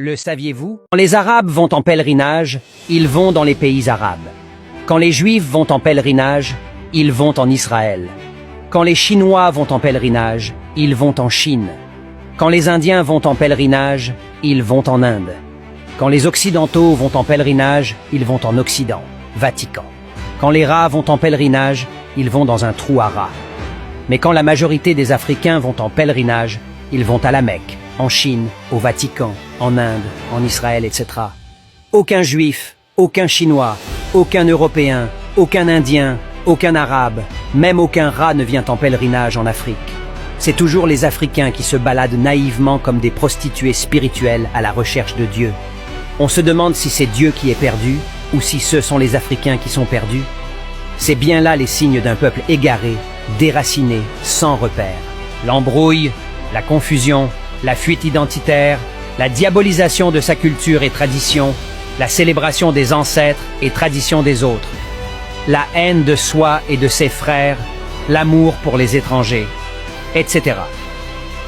Le saviez-vous? Quand les Arabes vont en pèlerinage, ils vont dans les pays arabes. Quand les Juifs vont en pèlerinage, ils vont en Israël. Quand les Chinois vont en pèlerinage, ils vont en Chine. Quand les Indiens vont en pèlerinage, ils vont en Inde. Quand les Occidentaux vont en pèlerinage, ils vont en Occident, Vatican. Quand les rats vont en pèlerinage, ils vont dans un trou à rats. Mais quand la majorité des Africains vont en pèlerinage, ils vont à la Mecque, en Chine, au Vatican, en Inde, en Israël, etc. Aucun Juif, aucun Chinois, aucun Européen, aucun Indien, aucun Arabe, même aucun rat ne vient en pèlerinage en Afrique. C'est toujours les Africains qui se baladent naïvement comme des prostituées spirituelles à la recherche de Dieu. On se demande si c'est Dieu qui est perdu ou si ce sont les Africains qui sont perdus. C'est bien là les signes d'un peuple égaré, déraciné, sans repère. L'embrouille, la confusion, la fuite identitaire, la diabolisation de sa culture et tradition, la célébration des ancêtres et traditions des autres, la haine de soi et de ses frères, l'amour pour les étrangers, etc.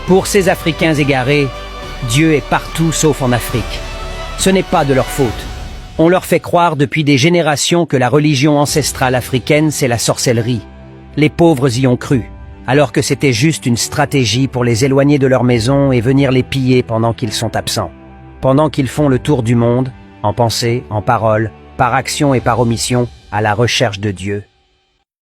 Pour ces Africains égarés, Dieu est partout sauf en Afrique. Ce n'est pas de leur faute. On leur fait croire depuis des générations que la religion ancestrale africaine, c'est la sorcellerie. Les pauvres y ont cru, alors que c'était juste une stratégie pour les éloigner de leur maison et venir les piller pendant qu'ils sont absents. Pendant qu'ils font le tour du monde, en pensée, en parole, par action et par omission, à la recherche de Dieu.